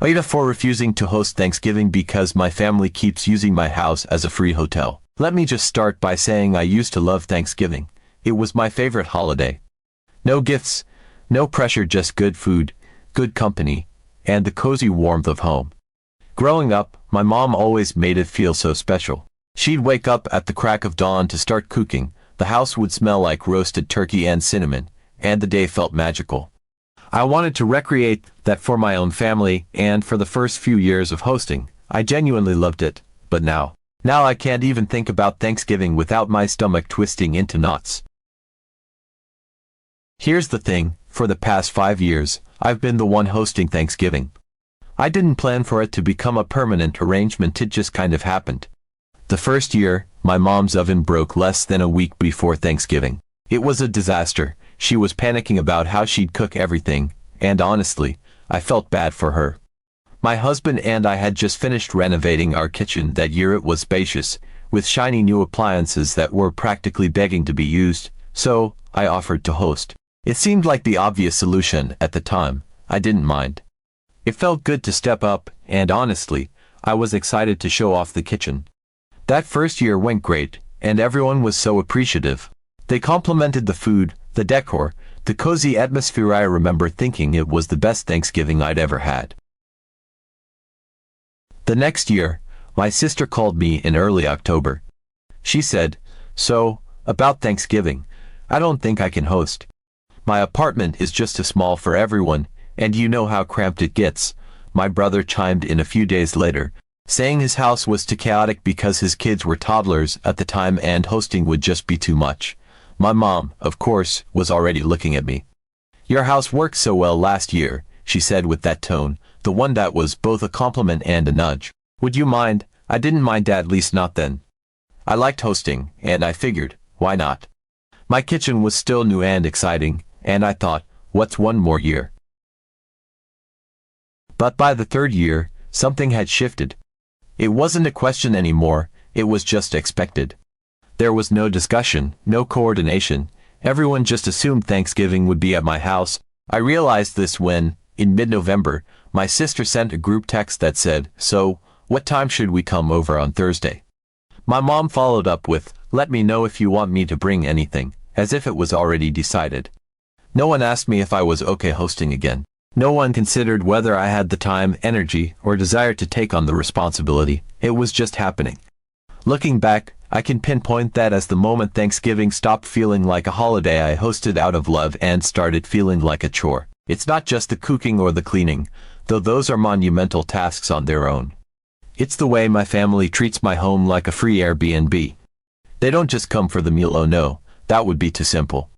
AITA for refusing to host Thanksgiving because my family keeps using my house as a free hotel. Let me just start by saying I used to love Thanksgiving. It was my favorite holiday. No gifts, no pressure, just good food, good company, and the cozy warmth of home. Growing up, my mom always made it feel so special. She'd wake up at the crack of dawn to start cooking. The house would smell like roasted turkey and cinnamon, and the day felt magical. I wanted to recreate that for my own family, and for the first few years of hosting, I genuinely loved it. But now I can't even think about Thanksgiving without my stomach twisting into knots. Here's the thing, for the past 5 years, I've been the one hosting Thanksgiving. I didn't plan for it to become a permanent arrangement, it just kind of happened. The first year, my mom's oven broke less than a week before Thanksgiving. It was a disaster. She was panicking about how she'd cook everything, and honestly, I felt bad for her. My husband and I had just finished renovating our kitchen that year. It was spacious, with shiny new appliances that were practically begging to be used, so I offered to host. It seemed like the obvious solution at the time. I didn't mind. It felt good to step up, and honestly, I was excited to show off the kitchen. That first year went great, and everyone was so appreciative. They complimented the food, the decor, the cozy atmosphere. I remember thinking it was the best Thanksgiving I'd ever had. The next year, my sister called me in early October. She said, "So, about Thanksgiving, I don't think I can host. My apartment is just too small for everyone, and you know how cramped it gets." My brother chimed in a few days later, saying his house was too chaotic because his kids were toddlers at the time and hosting would just be too much. My mom, of course, was already looking at me. "Your house worked so well last year," she said with that tone, the one that was both a compliment and a nudge. "Would you mind?" I didn't mind, at least not then. I liked hosting, and I figured, why not? My kitchen was still new and exciting, and I thought, what's one more year? But by the third year, something had shifted. It wasn't a question anymore, it was just expected. There was no discussion, no coordination. Everyone just assumed Thanksgiving would be at my house. I realized this when, in mid-November, my sister sent a group text that said, "So, what time should we come over on Thursday?" My mom followed up with, "Let me know if you want me to bring anything," as if it was already decided. No one asked me if I was okay hosting again. No one considered whether I had the time, energy, or desire to take on the responsibility. It was just happening. Looking back, I can pinpoint that as the moment Thanksgiving stopped feeling like a holiday I hosted out of love and started feeling like a chore. It's not just the cooking or the cleaning, though those are monumental tasks on their own. It's the way my family treats my home like a free Airbnb. They don't just come for the meal, oh no, that would be too simple.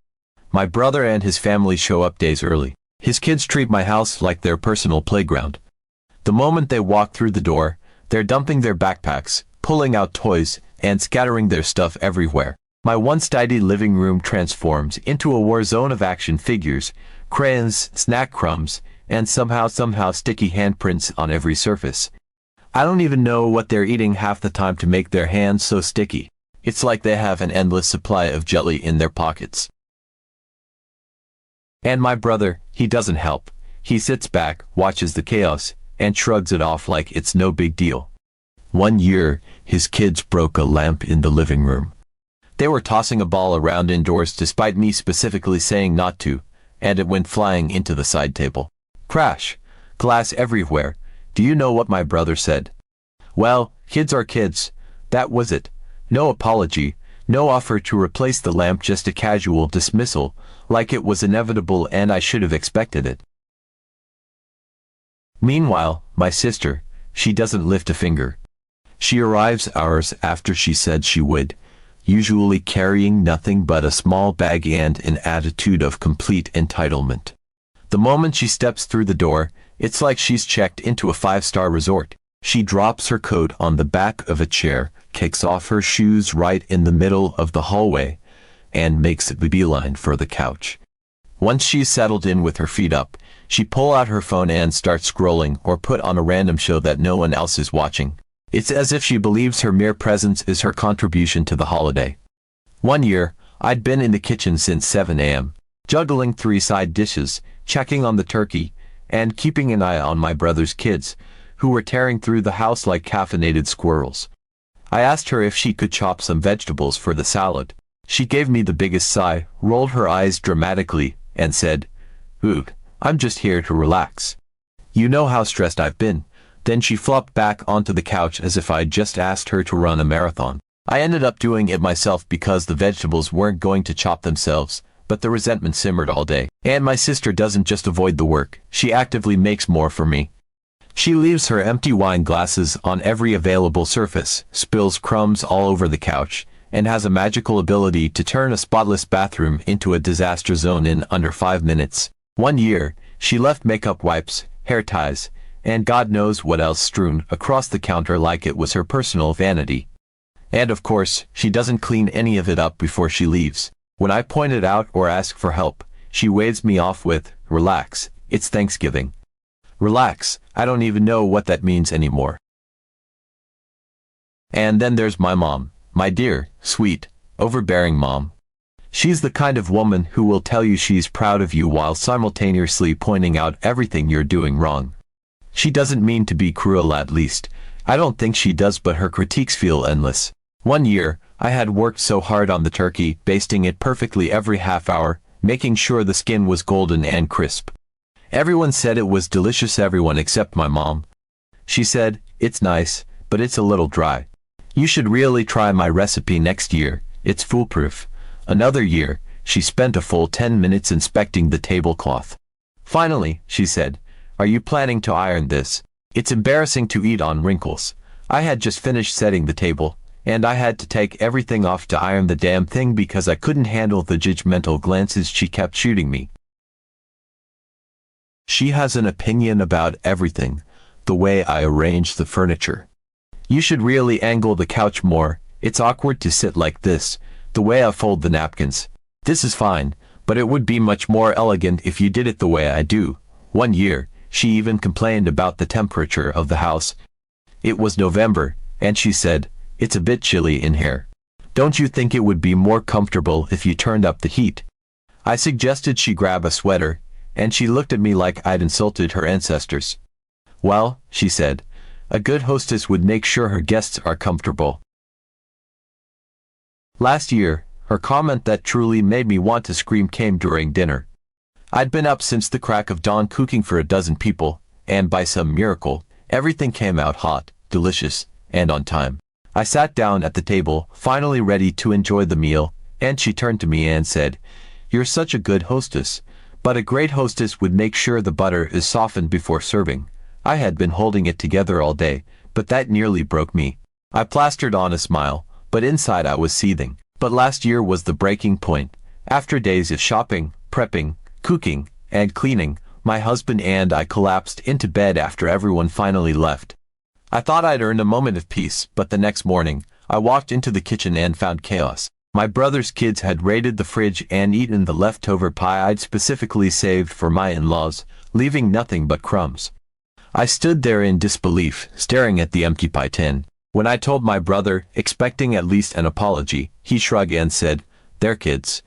My brother and his family show up days early. His kids treat my house like their personal playground. The moment they walk through the door, they're dumping their backpacks, pulling out toys, and scattering their stuff everywhere. My once tidy living room transforms into a war zone of action figures, crayons, snack crumbs, and somehow sticky handprints on every surface. I don't even know what they're eating half the time to make their hands so sticky. It's like they have an endless supply of jelly in their pockets. And my brother, he doesn't help. He sits back, watches the chaos, and shrugs it off like it's no big deal. One year, his kids broke a lamp in the living room. They were tossing a ball around indoors despite me specifically saying not to, and it went flying into the side table. Crash! Glass everywhere. Do you know what my brother said? "Well, kids are kids." That was it. No apology, no offer to replace the lamp, just a casual dismissal, like it was inevitable and I should have expected it. Meanwhile, my sister, she doesn't lift a finger. She arrives hours after she said she would, usually carrying nothing but a small bag and an attitude of complete entitlement. The moment she steps through the door, it's like she's checked into a 5-star resort. She drops her coat on the back of a chair, kicks off her shoes right in the middle of the hallway, and makes a beeline for the couch. Once she's settled in with her feet up, she pulls out her phone and starts scrolling or put on a random show that no one else is watching. It's as if she believes her mere presence is her contribution to the holiday. One year, I'd been in the kitchen since 7 a.m., juggling 3 side dishes, checking on the turkey, and keeping an eye on my brother's kids, who were tearing through the house like caffeinated squirrels. I asked her if she could chop some vegetables for the salad. She gave me the biggest sigh, rolled her eyes dramatically, and said, "Ugh, I'm just here to relax. You know how stressed I've been." Then she flopped back onto the couch as if I'd just asked her to run a marathon. I ended up doing it myself because the vegetables weren't going to chop themselves, but the resentment simmered all day. And my sister doesn't just avoid the work, she actively makes more for me. She leaves her empty wine glasses on every available surface, spills crumbs all over the couch, and has a magical ability to turn a spotless bathroom into a disaster zone in under 5 minutes. One year, she left makeup wipes, hair ties, and God knows what else strewn across the counter like it was her personal vanity. And of course, she doesn't clean any of it up before she leaves. When I point it out or ask for help, she waves me off with, "Relax, it's Thanksgiving." Relax, I don't even know what that means anymore. And then there's my mom, my dear, sweet, overbearing mom. She's the kind of woman who will tell you she's proud of you while simultaneously pointing out everything you're doing wrong. She doesn't mean to be cruel, at least. I don't think she does, but her critiques feel endless. One year, I had worked so hard on the turkey, basting it perfectly every half hour, making sure the skin was golden and crisp. Everyone said it was delicious, everyone except my mom. She said, "It's nice, but it's a little dry. You should really try my recipe next year, it's foolproof." Another year, she spent a full 10 minutes inspecting the tablecloth. Finally, she said, "Are you planning to iron this? It's embarrassing to eat on wrinkles." I had just finished setting the table, and I had to take everything off to iron the damn thing because I couldn't handle the judgmental glances she kept shooting me. She has an opinion about everything, the way I arrange the furniture. "You should really angle the couch more, it's awkward to sit like this, the way I fold the napkins. This is fine, but it would be much more elegant if you did it the way I do." One year, she even complained about the temperature of the house. It was November, and she said, "It's a bit chilly in here. Don't you think it would be more comfortable if you turned up the heat?" I suggested she grab a sweater, and she looked at me like I'd insulted her ancestors. "Well," she said, "a good hostess would make sure her guests are comfortable." Last year, her comment that truly made me want to scream came during dinner. I'd been up since the crack of dawn cooking for a dozen people, and by some miracle, everything came out hot, delicious, and on time. I sat down at the table, finally ready to enjoy the meal, and she turned to me and said, "You're such a good hostess, but a great hostess would make sure the butter is softened before serving." I had been holding it together all day, but that nearly broke me. I plastered on a smile, but inside I was seething. But last year was the breaking point. After days of shopping, prepping, cooking, and cleaning, my husband and I collapsed into bed after everyone finally left. I thought I'd earned a moment of peace, but the next morning, I walked into the kitchen and found chaos. My brother's kids had raided the fridge and eaten the leftover pie I'd specifically saved for my in-laws, leaving nothing but crumbs. I stood there in disbelief, staring at the empty pie tin. When I told my brother, expecting at least an apology, he shrugged and said, "They're kids.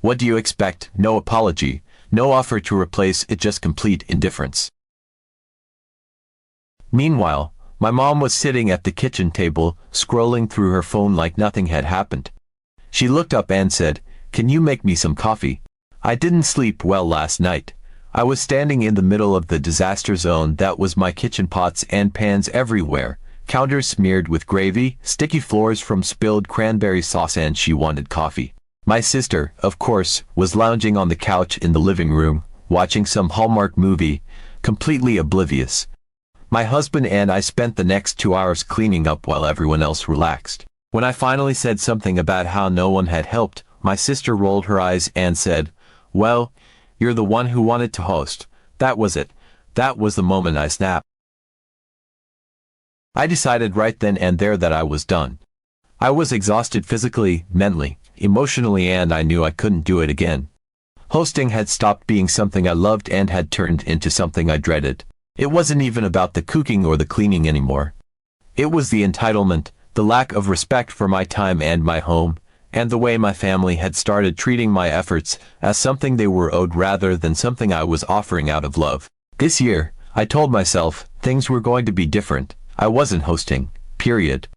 What do you expect? No apology, no offer to replace it, just complete indifference." Meanwhile, my mom was sitting at the kitchen table, scrolling through her phone like nothing had happened. She looked up and said, "Can you make me some coffee? I didn't sleep well last night." I was standing in the middle of the disaster zone that was my kitchen, pots and pans everywhere, counters smeared with gravy, sticky floors from spilled cranberry sauce, and she wanted coffee. My sister, of course, was lounging on the couch in the living room, watching some Hallmark movie, completely oblivious. My husband and I spent the next 2 hours cleaning up while everyone else relaxed. When I finally said something about how no one had helped, my sister rolled her eyes and said, "Well, you're the one who wanted to host." That was it. That was the moment I snapped. I decided right then and there that I was done. I was exhausted physically, mentally, emotionally, and I knew I couldn't do it again. Hosting had stopped being something I loved and had turned into something I dreaded. It wasn't even about the cooking or the cleaning anymore. It was the entitlement, the lack of respect for my time and my home, and the way my family had started treating my efforts as something they were owed rather than something I was offering out of love. This year, I told myself, things were going to be different. I wasn't hosting, period.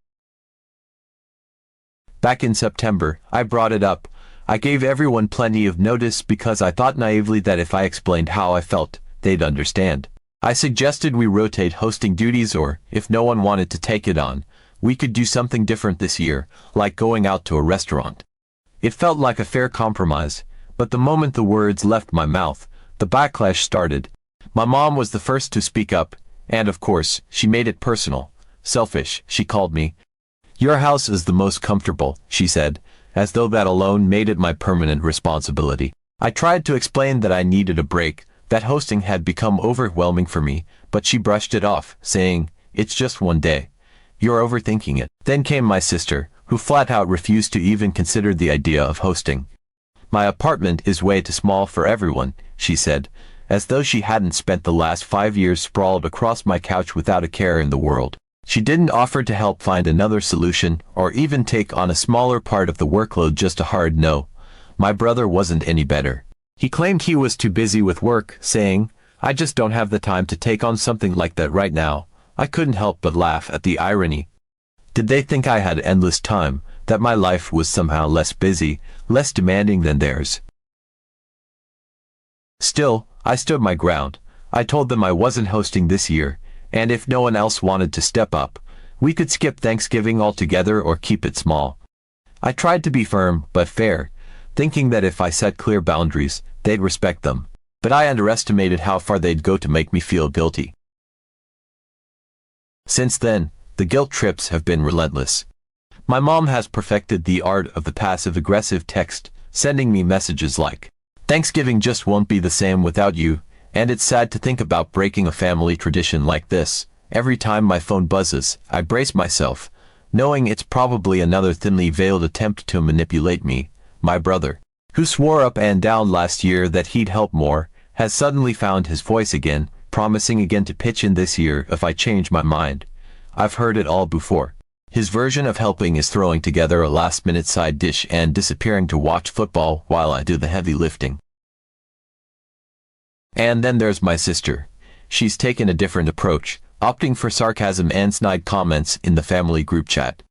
Back in September, I brought it up. I gave everyone plenty of notice because I thought naively that if I explained how I felt, they'd understand. I suggested we rotate hosting duties, or, if no one wanted to take it on, we could do something different this year, like going out to a restaurant. It felt like a fair compromise, but the moment the words left my mouth, the backlash started. My mom was the first to speak up, and of course, she made it personal. Selfish, she called me. Your house is the most comfortable, she said, as though that alone made it my permanent responsibility. I tried to explain that I needed a break, that hosting had become overwhelming for me, but she brushed it off, saying, "It's just one day. You're overthinking it." Then came my sister, who flat out refused to even consider the idea of hosting. "My apartment is way too small for everyone," she said, as though she hadn't spent the last 5 years sprawled across my couch without a care in the world. She didn't offer to help find another solution, or even take on a smaller part of the workload. Just a hard no. My brother wasn't any better. He claimed he was too busy with work, saying, "I just don't have the time to take on something like that right now." I couldn't help but laugh at the irony. Did they think I had endless time, that my life was somehow less busy, less demanding than theirs? Still, I stood my ground. I told them I wasn't hosting this year, and if no one else wanted to step up, we could skip Thanksgiving altogether or keep it small. I tried to be firm but fair, thinking that if I set clear boundaries, they'd respect them. But I underestimated how far they'd go to make me feel guilty. Since then, the guilt trips have been relentless. My mom has perfected the art of the passive-aggressive text, sending me messages like, "Thanksgiving just won't be the same without you, and it's sad to think about breaking a family tradition like this." Every time my phone buzzes, I brace myself, knowing it's probably another thinly veiled attempt to manipulate me. My brother, who swore up and down last year that he'd help more, has suddenly found his voice again, promising again to pitch in this year if I change my mind. I've heard it all before. His version of helping is throwing together a last-minute side dish and disappearing to watch football while I do the heavy lifting. And then there's my sister. She's taken a different approach, opting for sarcasm and snide comments in the family group chat.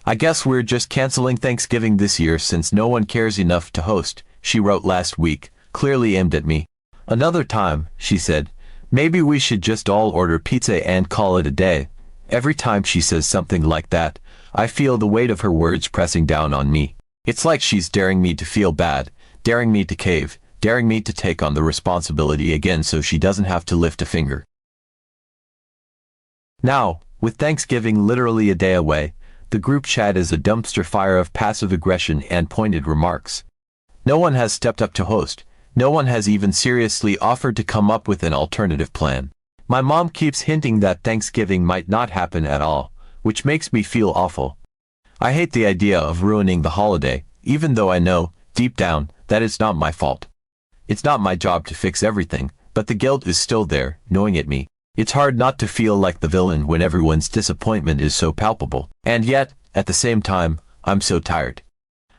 "I guess we're just canceling Thanksgiving this year since no one cares enough to host," she wrote last week, clearly aimed at me. "Another time," she said, "maybe we should just all order pizza and call it a day." Every time she says something like that, I feel the weight of her words pressing down on me. It's like she's daring me to feel bad, daring me to cave, daring me to take on the responsibility again so she doesn't have to lift a finger. Now, with Thanksgiving literally a day away, the group chat is a dumpster fire of passive aggression and pointed remarks. No one has stepped up to host. No one has even seriously offered to come up with an alternative plan. My mom keeps hinting that Thanksgiving might not happen at all, which makes me feel awful. I hate the idea of ruining the holiday, even though I know, deep down, that it's not my fault. It's not my job to fix everything, but the guilt is still there, gnawing at me. It's hard not to feel like the villain when everyone's disappointment is so palpable. And yet, at the same time, I'm so tired.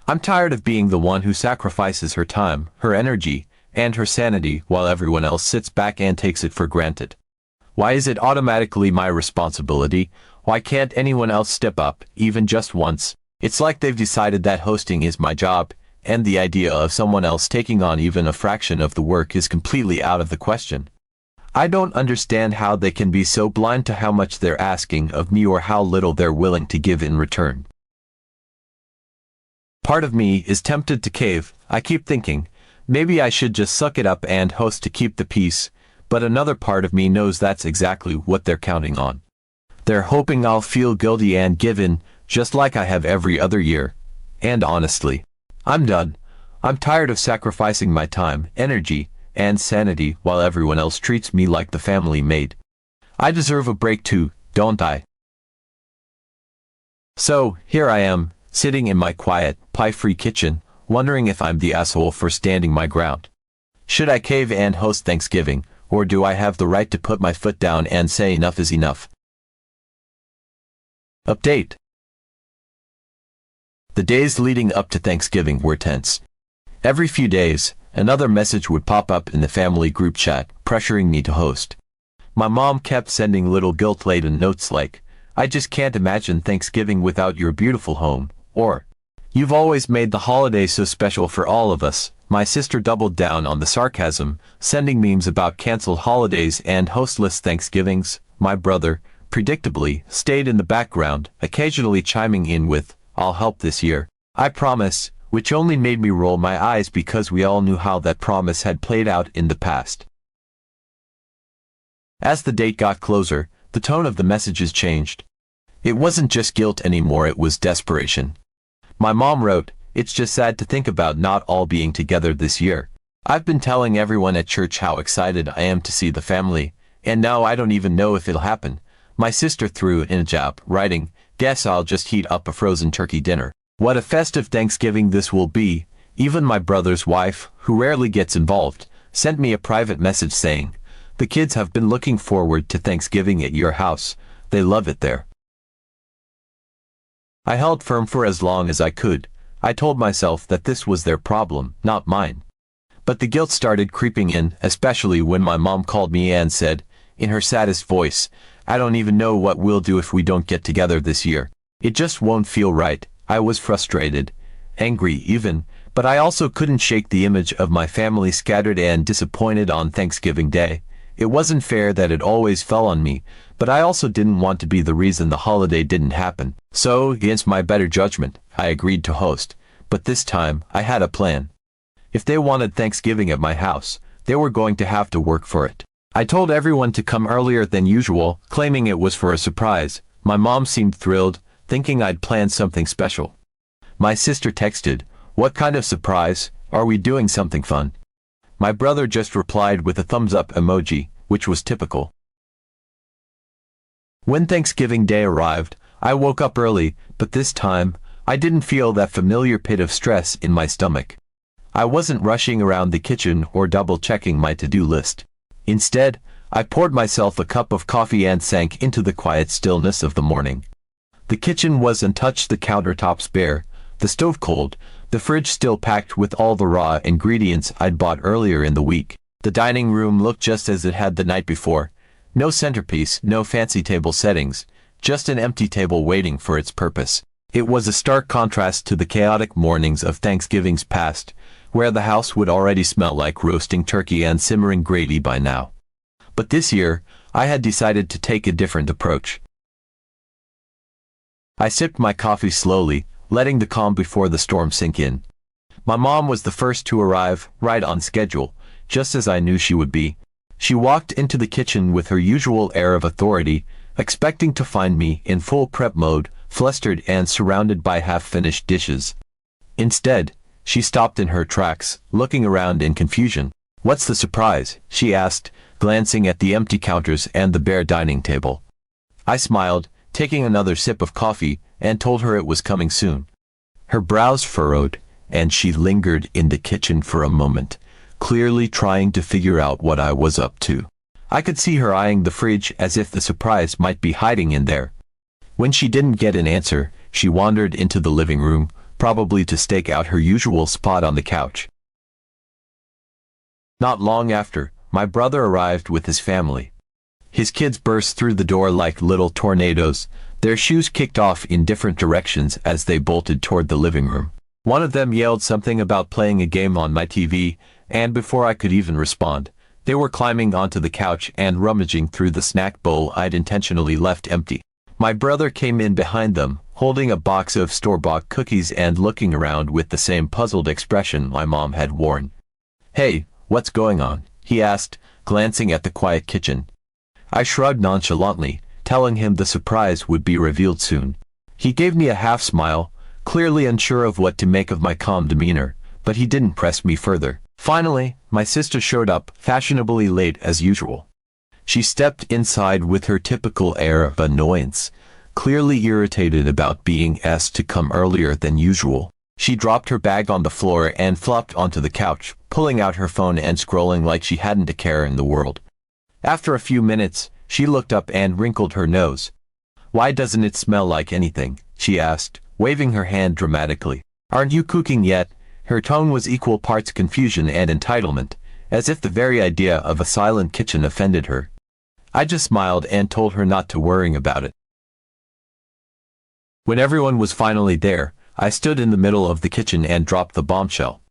I'm tired of being the one who sacrifices her time, her energy, and her sanity while everyone else sits back and takes it for granted. Why is it automatically my responsibility? Why can't anyone else step up, even just once? It's like they've decided that hosting is my job, and the idea of someone else taking on even a fraction of the work is completely out of the question. I don't understand how they can be so blind to how much they're asking of me or how little they're willing to give in return. Part of me is tempted to cave. I keep thinking, maybe I should just suck it up and host to keep the peace, but another part of me knows that's exactly what they're counting on. They're hoping I'll feel guilty and give in, just like I have every other year. And honestly, I'm done. I'm tired of sacrificing my time, energy, and sanity while everyone else treats me like the family maid. I deserve a break too, don't I? So, here I am, sitting in my quiet, pie-free kitchen, wondering if I'm the asshole for standing my ground. Should I cave and host Thanksgiving, or do I have the right to put my foot down and say enough is enough? Update. The days leading up to Thanksgiving were tense. Every few days, another message would pop up in the family group chat, pressuring me to host. My mom kept sending little guilt-laden notes like, "I just can't imagine Thanksgiving without your beautiful home," or, "You've always made the holiday so special for all of us." My sister doubled down on the sarcasm, sending memes about canceled holidays and hostless Thanksgivings. My brother, predictably, stayed in the background, occasionally chiming in with, "I'll help this year, I promise," which only made me roll my eyes because we all knew how that promise had played out in the past. As the date got closer, the tone of the messages changed. It wasn't just guilt anymore, it was desperation. My mom wrote, "It's just sad to think about not all being together this year. I've been telling everyone at church how excited I am to see the family, and now I don't even know if it'll happen." My sister threw in a jab, writing, "Guess I'll just heat up a frozen turkey dinner. What a festive Thanksgiving this will be." Even my brother's wife, who rarely gets involved, sent me a private message saying, "The kids have been looking forward to Thanksgiving at your house. They love it there." I held firm for as long as I could. I told myself that this was their problem, not mine. But the guilt started creeping in, especially when my mom called me and said, in her saddest voice, "I don't even know what we'll do if we don't get together this year. It just won't feel right." I was frustrated, angry even, but I also couldn't shake the image of my family scattered and disappointed on Thanksgiving Day. It wasn't fair that it always fell on me, but I also didn't want to be the reason the holiday didn't happen. So, against my better judgment, I agreed to host. But this time, I had a plan. If they wanted Thanksgiving at my house, they were going to have to work for it. I told everyone to come earlier than usual, claiming it was for a surprise. My mom seemed thrilled, thinking I'd planned something special. My sister texted, "What kind of surprise? Are we doing something fun?" My brother just replied with a thumbs-up emoji, which was typical. When Thanksgiving Day arrived, I woke up early, but this time, I didn't feel that familiar pit of stress in my stomach. I wasn't rushing around the kitchen or double-checking my to-do list. Instead, I poured myself a cup of coffee and sank into the quiet stillness of the morning. The kitchen was untouched, the countertops bare, the stove cold, the fridge still packed with all the raw ingredients I'd bought earlier in the week. The dining room looked just as it had the night before. No centerpiece, no fancy table settings, just an empty table waiting for its purpose. It was a stark contrast to the chaotic mornings of Thanksgivings past, where the house would already smell like roasting turkey and simmering gravy by now. But this year, I had decided to take a different approach. I sipped my coffee slowly, letting the calm before the storm sink in. My mom was the first to arrive, right on schedule, just as I knew she would be. She walked into the kitchen with her usual air of authority, expecting to find me in full prep mode, flustered and surrounded by half-finished dishes. Instead, she stopped in her tracks, looking around in confusion. "What's the surprise?" she asked, glancing at the empty counters and the bare dining table. I smiled, taking another sip of coffee, and told her it was coming soon. Her brows furrowed, and she lingered in the kitchen for a moment, clearly trying to figure out what I was up to. I could see her eyeing the fridge as if the surprise might be hiding in there. When she didn't get an answer, she wandered into the living room, probably to stake out her usual spot on the couch. Not long after, my brother arrived with his family. His kids burst through the door like little tornadoes, their shoes kicked off in different directions as they bolted toward the living room. One of them yelled something about playing a game on my TV, and before I could even respond, they were climbing onto the couch and rummaging through the snack bowl I'd intentionally left empty. My brother came in behind them, holding a box of store-bought cookies and looking around with the same puzzled expression my mom had worn. "Hey, what's going on?" he asked, glancing at the quiet kitchen. I shrugged nonchalantly, telling him the surprise would be revealed soon. He gave me a half-smile, clearly unsure of what to make of my calm demeanor, but he didn't press me further. Finally, my sister showed up, fashionably late as usual. She stepped inside with her typical air of annoyance, clearly irritated about being asked to come earlier than usual. She dropped her bag on the floor and flopped onto the couch, pulling out her phone and scrolling like she hadn't a care in the world. After a few minutes, she looked up and wrinkled her nose. "Why doesn't it smell like anything?" she asked, waving her hand dramatically. "Aren't you cooking yet?" Her tone was equal parts confusion and entitlement, as if the very idea of a silent kitchen offended her. I just smiled and told her not to worry about it. When everyone was finally there, I stood in the middle of the kitchen and dropped the bombshell.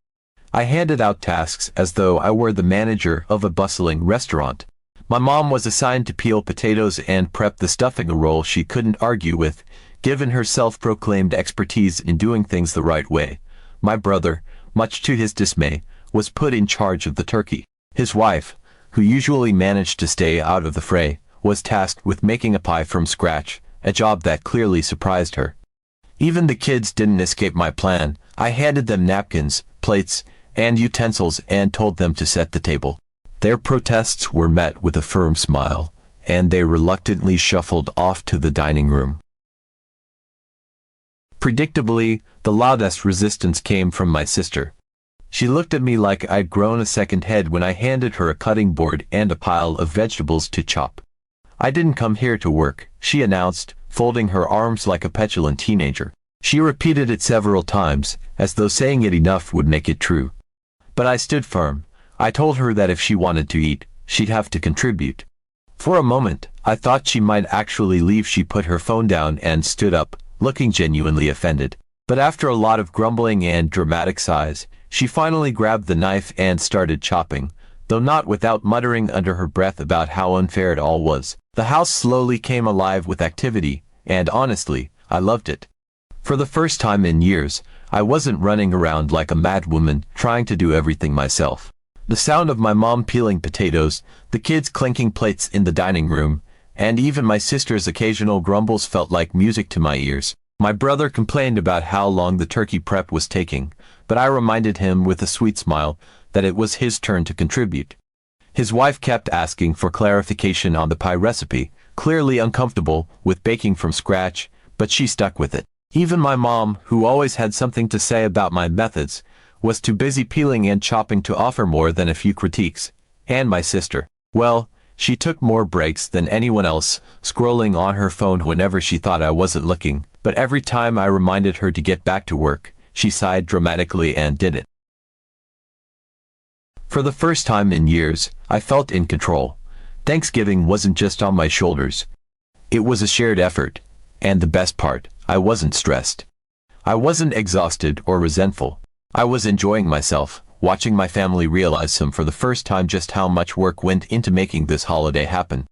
I handed out tasks as though I were the manager of a bustling restaurant. My mom was assigned to peel potatoes and prep the stuffing, a role she couldn't argue with, given her self-proclaimed expertise in doing things the right way. My brother, much to his dismay, was put in charge of the turkey. His wife, who usually managed to stay out of the fray, was tasked with making a pie from scratch, a job that clearly surprised her. Even the kids didn't escape my plan. I handed them napkins, plates, and utensils and told them to set the table. Their protests were met with a firm smile, and they reluctantly shuffled off to the dining room. Predictably, the loudest resistance came from my sister. She looked at me like I'd grown a second head when I handed her a cutting board and a pile of vegetables to chop. "I didn't come here to work," she announced, folding her arms like a petulant teenager. She repeated it several times, as though saying it enough would make it true. But I stood firm. I told her that if she wanted to eat, she'd have to contribute. For a moment, I thought she might actually leave. She put her phone down and stood up, looking genuinely offended. But after a lot of grumbling and dramatic sighs, she finally grabbed the knife and started chopping, though not without muttering under her breath about how unfair it all was. The house slowly came alive with activity, and honestly, I loved it. For the first time in years, I wasn't running around like a madwoman trying to do everything myself. The sound of my mom peeling potatoes, the kids clinking plates in the dining room, and even my sister's occasional grumbles felt like music to my ears. My brother complained about how long the turkey prep was taking, but I reminded him with a sweet smile that it was his turn to contribute. His wife kept asking for clarification on the pie recipe, clearly uncomfortable with baking from scratch, but she stuck with it. Even my mom, who always had something to say about my methods, was too busy peeling and chopping to offer more than a few critiques. And my sister, well, she took more breaks than anyone else, scrolling on her phone whenever she thought I wasn't looking, but every time I reminded her to get back to work, she sighed dramatically and did it. For the first time in years, I felt in control. Thanksgiving wasn't just on my shoulders. It was a shared effort, and the best part, I wasn't stressed. I wasn't exhausted or resentful. I was enjoying myself, watching my family realize for the first time just how much work went into making this holiday happen.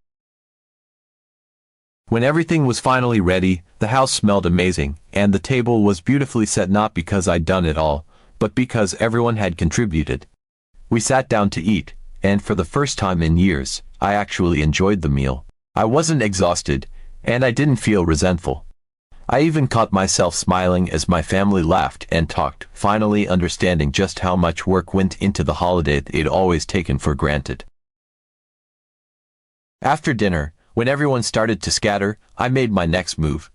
When everything was finally ready, the house smelled amazing, and the table was beautifully set, not because I'd done it all, but because everyone had contributed. We sat down to eat, and for the first time in years, I actually enjoyed the meal. I wasn't exhausted, and I didn't feel resentful. I even caught myself smiling as my family laughed and talked, finally understanding just how much work went into the holiday they'd always taken for granted. After dinner, when everyone started to scatter, I made my next move.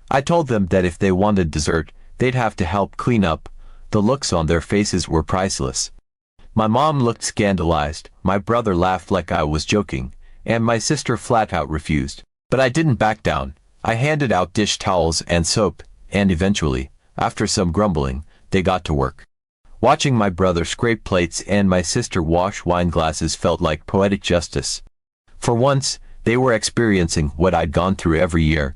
I told them that if they wanted dessert, they'd have to help clean up. The looks on their faces were priceless. My mom looked scandalized, my brother laughed like I was joking, and my sister flat out refused. But I didn't back down. I handed out dish towels and soap, and eventually, after some grumbling, they got to work. Watching my brother scrape plates and my sister wash wine glasses felt like poetic justice. For once, they were experiencing what I'd gone through every year.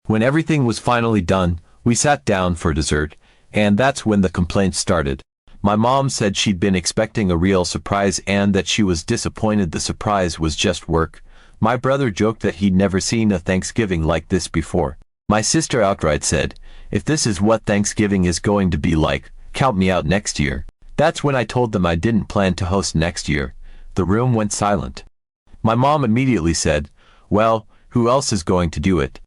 When everything was finally done, we sat down for dessert, and that's when the complaints started. My mom said she'd been expecting a real surprise and that she was disappointed the surprise was just work. My brother joked that he'd never seen a Thanksgiving like this before. My sister outright said, "If this is what Thanksgiving is going to be like, count me out next year." That's when I told them I didn't plan to host next year. The room went silent. My mom immediately said, "Well, who else is going to do it?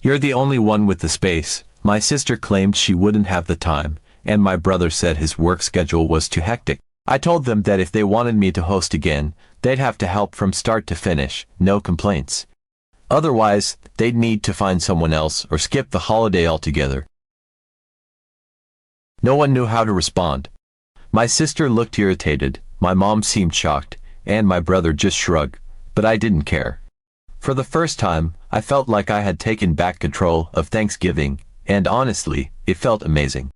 You're the only one with the space." My sister claimed she wouldn't have the time, and my brother said his work schedule was too hectic. I told them that if they wanted me to host again, they'd have to help from start to finish, no complaints. Otherwise, they'd need to find someone else or skip the holiday altogether. No one knew how to respond. My sister looked irritated, my mom seemed shocked, and my brother just shrugged, but I didn't care. For the first time, I felt like I had taken back control of Thanksgiving, and honestly, it felt amazing.